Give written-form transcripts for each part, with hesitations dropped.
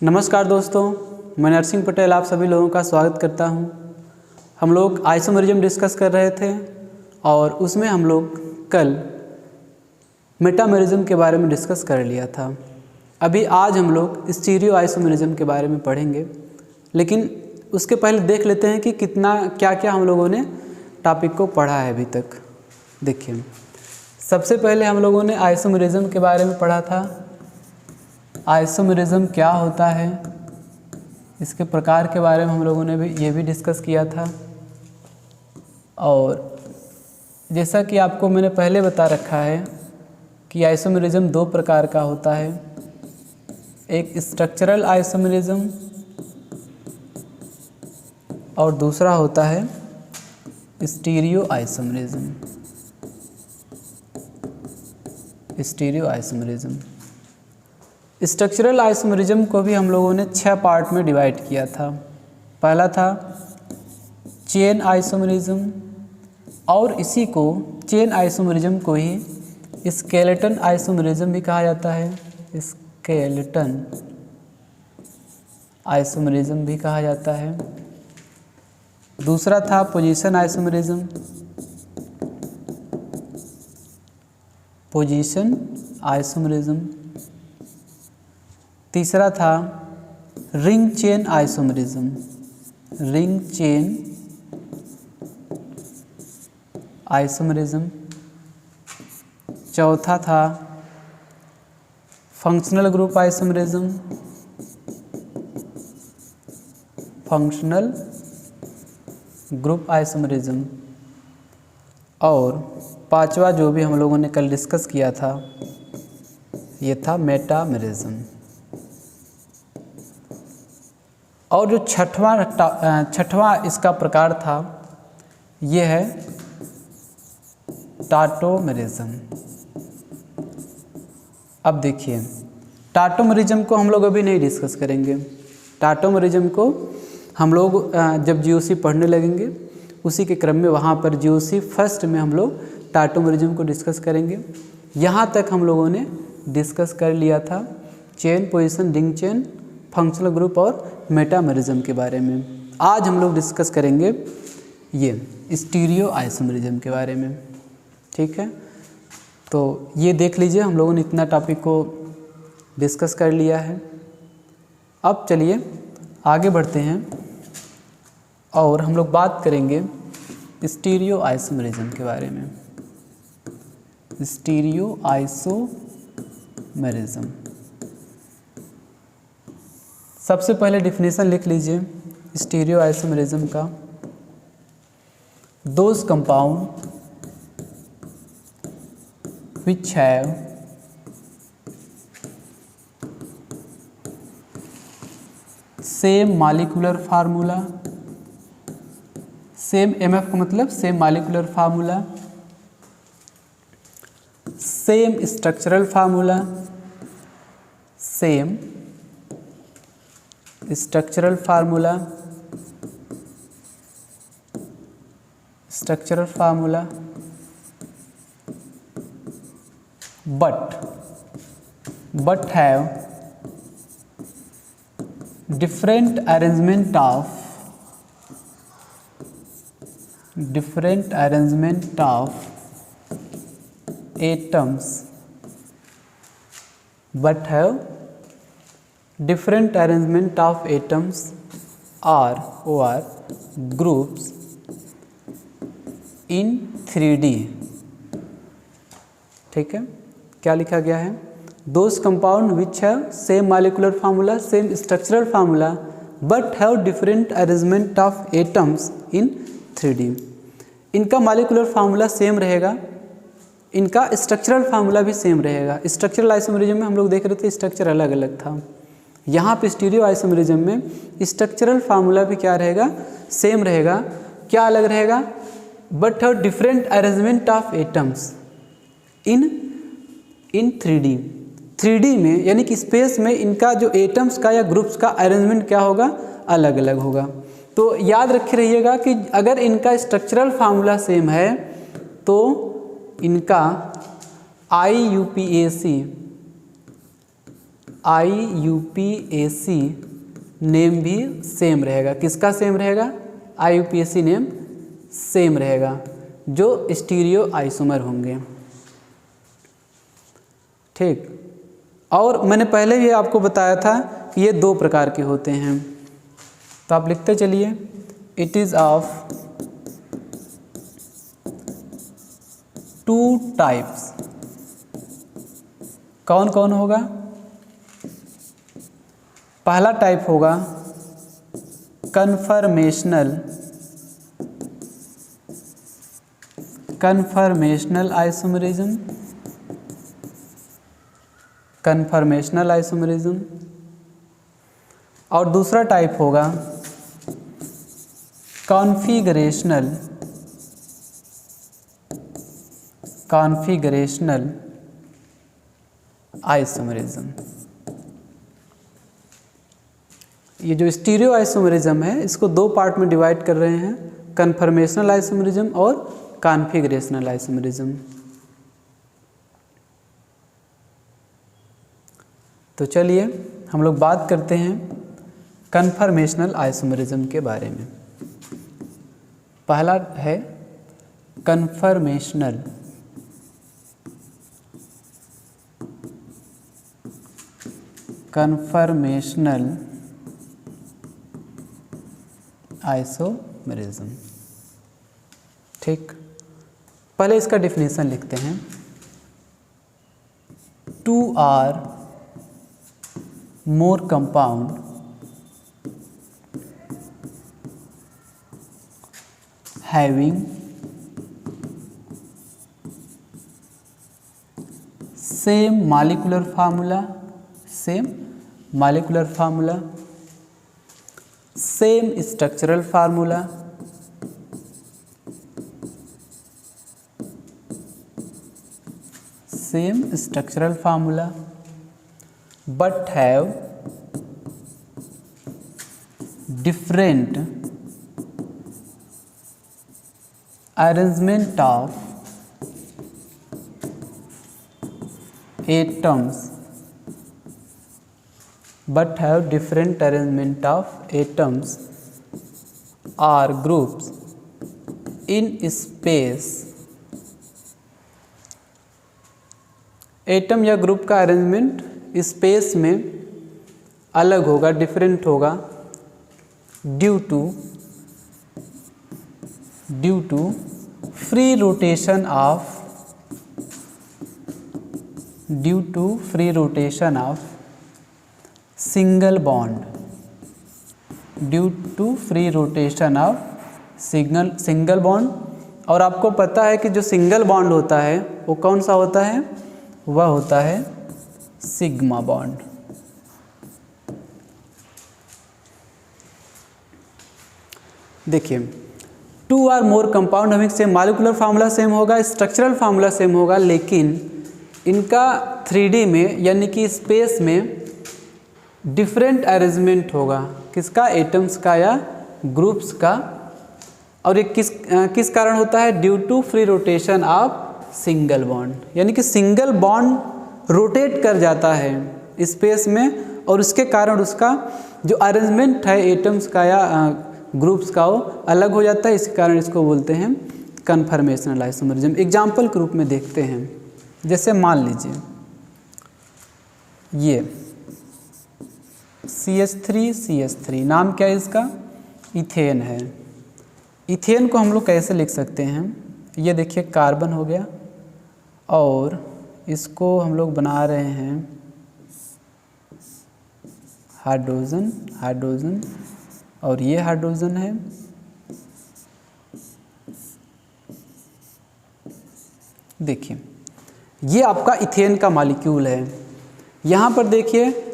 नमस्कार दोस्तों, मैं नरसिंह पटेल आप सभी लोगों का स्वागत करता हूं। हम लोग आइसोमेरिज्म डिस्कस कर रहे थे और उसमें हम लोग कल मेटामेरिज्म के बारे में डिस्कस कर लिया था। अभी आज हम लोग स्टीरियो आइसोमेरिज्म के बारे में पढ़ेंगे, लेकिन उसके पहले देख लेते हैं कि क्या क्या हम लोगों ने टॉपिक को पढ़ा है अभी तक। देखिए, सबसे पहले हम लोगों ने आइसोमेरिज्म के बारे में पढ़ा था। आइसोमेरिज्म क्या होता है, इसके प्रकार के बारे में हम लोगों ने ये भी डिस्कस किया था। और जैसा कि आपको मैंने पहले बता रखा है कि आइसोमेरिज्म दो प्रकार का होता है, एक स्ट्रक्चरल आइसोमेरिज्म और दूसरा होता है stereo isomerism. Stereo isomerism, structural isomerism को भी हम लोगों ने 6 पार्ट में डिवाइड किया था। पहला था चेन आइसोमेरिज्म, और इसी को चेन आइसोमेरिज्म को ही स्केलेटन आइसोमेरिज्म भी कहा जाता है। स्केलेटन आइसोमेरिज्म भी कहा जाता है। दूसरा था पोजीशन आइसोमेरिज्म, पोजीशन आइसोमेरिज्म। तीसरा था ring chain isomerism, ring chain isomerism. चौथा था functional group isomerism, functional group isomerism. और पांचवा जो भी हम लोगों ने कल डिस्कस किया था, ये था मेटामेरिज्म। और जो छठवां इसका प्रकार था, ये है टाटोमेरिज्म। अब देखिए, टाटोमेरिज्म को हम लोग अभी नहीं डिस्कस करेंगे। टाटोमेरिज्म को हम लोग जब जीओसी पढ़ने लगेंगे उसी के क्रम में वहाँ पर जीओसी फर्स्ट में हम लोग टाटोमेरिज्म को डिस्कस करेंगे। यहाँ तक हम लोगों ने डिस्कस कर लिया था chain, position, ring chain, functional group और मेटामेरिज्म के बारे में। आज हम लोग डिस्कस करेंगे ये स्टीरियो आइसोमेरिज्म के बारे में। ठीक है, तो ये देख लीजिए, हम लोगों ने इतना टॉपिक को डिस्कस कर लिया है। अब चलिए आगे बढ़ते हैं और हम लोग बात करेंगे स्टीरियो आइसोमेरिज्म के बारे में। स्टीरियो आइसोमेरिज्म, सबसे पहले डिफिनेशन लिख लीजिए स्टीरियो आइसोमेरिज्म का। Those compound which have same molecular formula, same MF का मतलब same molecular formula, same structural formula, same structural formula, structural formula, but have different arrangement of atoms, but have different arrangement of atoms or groups in 3D। ठीक है, क्या लिखा गया है? Those compound which have same molecular formula, same structural formula, but have different arrangement of atoms in 3D। इनका molecular formula same रहेगा, इनका structural formula भी सेम रहेगा। स्ट्रक्चरल आइसोमेरिज्म में हम लोग देख रहे थे स्ट्रक्चर अलग अलग था। यहाँ पे स्टीरियो आइसोमेरिज्म में स्ट्रक्चरल फार्मूला भी क्या रहेगा? सेम रहेगा। क्या अलग रहेगा? But have different arrangement of atoms in 3D। 3D में यानी कि स्पेस में इनका जो एटम्स का या ग्रुप्स का अरेंजमेंट क्या होगा? अलग अलग होगा। तो याद रखे रहिएगा कि अगर इनका स्ट्रक्चरल फार्मूला सेम है तो इनका IUPAC IUPAC नेम भी सेम रहेगा। किसका सेम रहेगा? IUPAC नेम सेम रहेगा, जो स्टीरियो आइसोमर होंगे। ठीक, और मैंने पहले भी आपको बताया था कि ये दो प्रकार के होते हैं, तो आप लिखते चलिए, इट इज़ ऑफ 2 टाइप्स। कौन कौन होगा? पहला टाइप होगा कन्फर्मेशनल आइसोमरिज्म, और दूसरा टाइप होगा कॉन्फिगरेशनल आइसोमरिज्म। ये जो स्टीरियो आइसोमरिज्म है, इसको दो पार्ट में डिवाइड कर रहे हैं, कन्फर्मेशनल आइसोमरिज्म और कॉन्फिगरेशनल आइसोमरिज्म। तो चलिए हम लोग बात करते हैं कन्फर्मेशनल आइसोमरिज्म के बारे में। पहला है कन्फर्मेशनल आइसोमरिज्म। ठीक, पहले इसका डेफिनेशन लिखते हैं। 2 or more compound having same molecular formula, same structural formula, but have different arrangement of atoms or groups in space। Atom या ग्रुप का अरेंजमेंट स्पेस में अलग होगा, डिफरेंट होगा, due to free rotation of single bond, single bond. और आपको पता है कि जो सिंगल बॉन्ड होता है वो कौन सा होता है? वह होता है सिग्मा बॉन्ड। देखिए, 2 or more कंपाउंड हमें सेम मॉलिक्यूलर फार्मूला सेम होगा, स्ट्रक्चरल फार्मूला सेम होगा, लेकिन इनका 3D में यानी कि स्पेस में डिफरेंट अरेंजमेंट होगा। किसका? एटम्स का या ग्रुप्स का। और ये किस कारण होता है? Due to free rotation of single bond, यानी कि सिंगल बॉन्ड रोटेट कर जाता है स्पेस में, और उसके कारण उसका जो अरेंजमेंट है एटम्स का या ग्रुप्स का वो अलग हो जाता है। इस कारण इसको बोलते हैं कन्फर्मेशनल आइसोमरिज्म। एग्जाम्पल के रूप में देखते हैं, जैसे मान लीजिए ये CH3 नाम क्या है इसका? इथेन है। इथेन को हम लोग कैसे लिख सकते हैं? ये देखिए कार्बन हो गया, और इसको हम लोग बना रहे हैं हाइड्रोजन, और ये हाइड्रोजन है। देखिए, ये आपका इथेन का मॉलिक्यूल है। यहाँ पर देखिए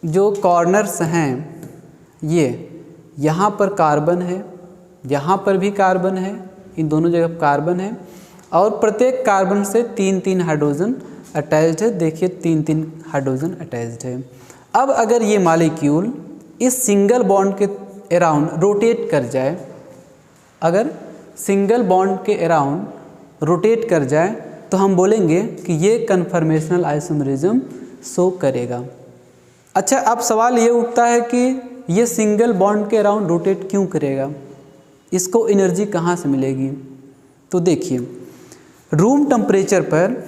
जो कॉर्नर्स हैं, ये यहाँ पर कार्बन है, यहाँ पर भी कार्बन है, इन दोनों जगह कार्बन है, और प्रत्येक कार्बन से 3-3 हाइड्रोजन अटैच्ड है। देखिए 3-3 हाइड्रोजन अटैच्ड है। अब अगर ये मॉलिक्यूल इस सिंगल बॉन्ड के अराउंड रोटेट कर जाए, अगर सिंगल बॉन्ड के अराउंड रोटेट कर जाए, तो हम बोलेंगे कि ये कन्फर्मेशनल आइसोमरिज्म शो करेगा। अच्छा, अब सवाल ये उठता है कि ये सिंगल बॉन्ड के अराउंड रोटेट क्यों करेगा, इसको एनर्जी कहाँ से मिलेगी? तो देखिए, रूम टेम्परेचर पर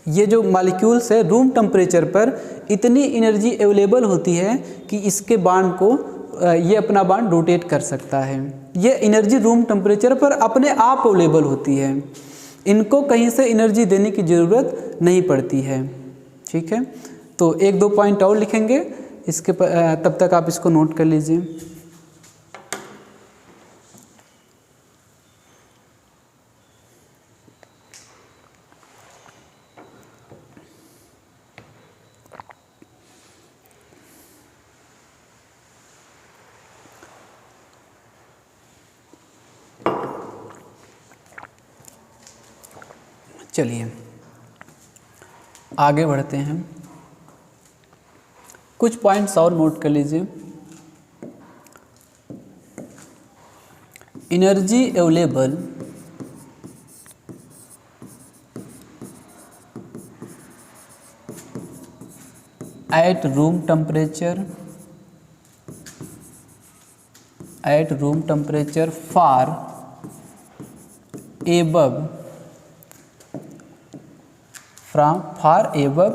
ये जो मॉलिक्यूल्स है रूम टेम्परेचर पर इतनी एनर्जी अवेलेबल होती है कि इसके बांड को ये अपना बांड रोटेट कर सकता है। ये एनर्जी रूम टेम्परेचर पर अपने आप अवेलेबल होती है, इनको कहीं से एनर्जी देने की ज़रूरत नहीं पड़ती है। ठीक है, तो एक दो पॉइंट और लिखेंगे इसके तब तक आप इसको नोट कर लीजिए। चलिए आगे बढ़ते हैं, कुछ पॉइंट्स और नोट कर लीजिए। Energy available at room temperature far above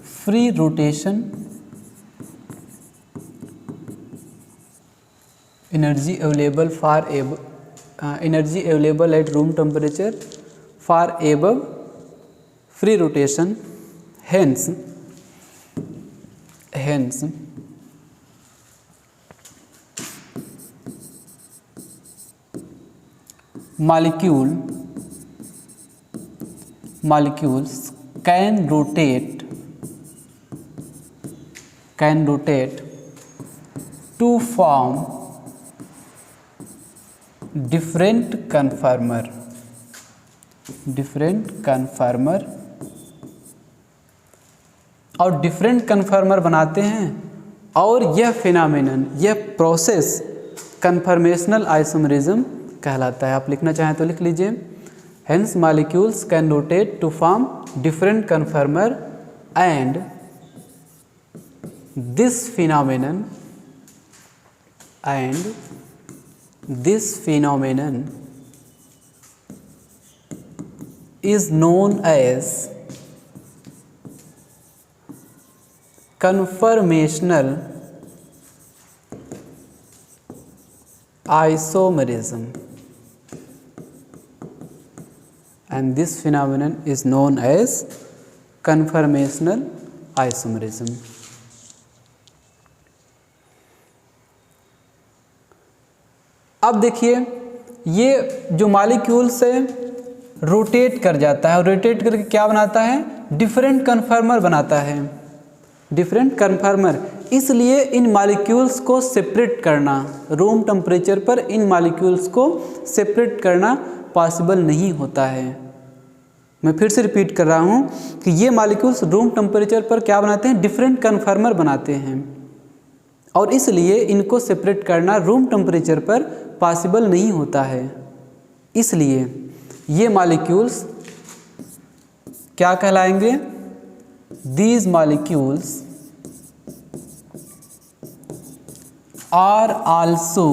free rotation energy available at room temperature far above free rotation, hence molecules can rotate to form different conformer और डिफरेंट कन्फर्मर बनाते हैं, और यह फिनोमेनन, यह प्रोसेस कन्फर्मेशनल आइसोमरिज्म कहलाता है। आप लिखना चाहें तो लिख लीजिए, hence molecules can rotate to form different conformer and this phenomenon is known as conformational isomerism, and this phenomenon is known as conformational isomerism. अब देखिए, ये जो मॉलिक्यूल्स है रोटेट कर जाता है, और रोटेट करके क्या बनाता है? डिफरेंट कन्फर्मर बनाता है, डिफरेंट कन्फर्मर। इसलिए इन मॉलिक्यूल्स को सेपरेट करना, रूम टेम्परेचर पर इन मॉलिक्यूल्स को सेपरेट करना पॉसिबल नहीं होता है। मैं फिर से रिपीट कर रहा हूँ कि ये मॉलिक्यूल्स रूम टेम्परेचर पर क्या बनाते हैं? डिफरेंट कन्फर्मर बनाते हैं, और इसलिए इनको सेपरेट करना रूम टेम्परेचर पर पॉसिबल नहीं होता है। इसलिए ये मॉलिक्यूल्स क्या कहलाएंगे? These molecules are also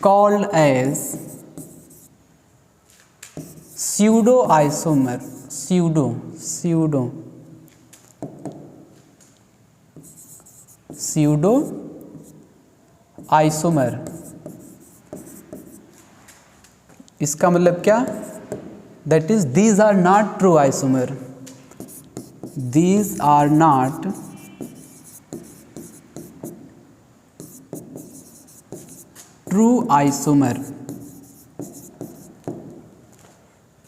called as pseudo isomer, pseudo isomer। इसका मतलब क्या? That is, these are not true isomer. These are not true isomer।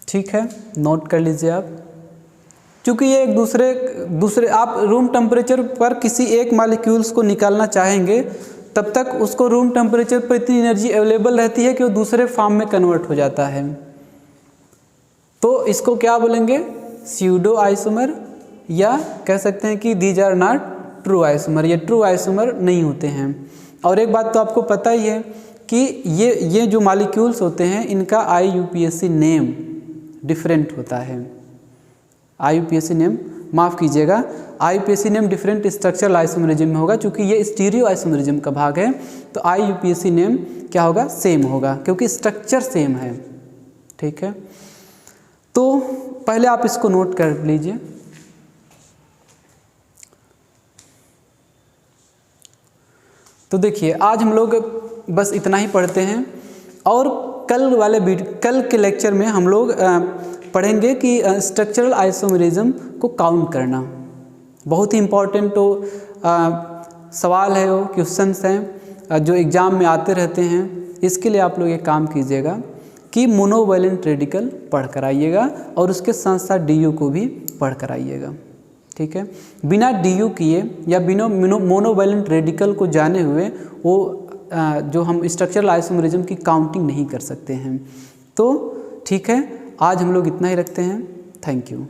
ठीक है, नोट कर लीजिए आप। चूँकि ये एक दूसरे आप रूम टेम्परेचर पर किसी एक मॉलिक्यूल्स को निकालना चाहेंगे, तब तक उसको रूम टेम्परेचर पर इतनी एनर्जी अवेलेबल रहती है कि वो दूसरे फॉर्म में कन्वर्ट हो जाता है। तो इसको क्या बोलेंगे? स्यूडो आइसोमर, या कह सकते हैं कि these are not true isomer, ये ट्रू आइसोमर नहीं होते हैं। और एक बात तो आपको पता ही है कि ये जो मॉलिक्यूल्स होते हैं इनका IUPAC नेम डिफरेंट होता है। IUPAC नेम, माफ़ कीजिएगा, IUPAC name different structural isomerism में होगा, क्योंकि ये स्टीरियो आइसोमेरिज्म का भाग है। तो IUPAC नेम क्या होगा, सेम होगा, क्योंकि स्ट्रक्चर सेम है। ठीक है, तो पहले आप इसको नोट कर लीजिए। तो देखिए आज हम लोग बस इतना ही पढ़ते हैं, और कल के लेक्चर में हम लोग पढ़ेंगे कि स्ट्रक्चरल आइसोमेरिज्म को काउंट करना। बहुत ही इम्पॉर्टेंट तो सवाल है, वो क्वेश्चंस हैं जो एग्ज़ाम में आते रहते हैं। इसके लिए आप लोग एक काम कीजिएगा कि मोनोवैलेंट रेडिकल पढ़ कर आइएगा, और उसके साथ साथ DU को भी पढ़ कर आइएगा। ठीक है, बिना DU किए या बिना मोनोवैलेंट रेडिकल को जाने हुए वो जो हम स्ट्रक्चरल आइसोमेरिज्म की काउंटिंग नहीं कर सकते हैं। तो ठीक है, आज हम लोग इतना ही रखते हैं। Thank you.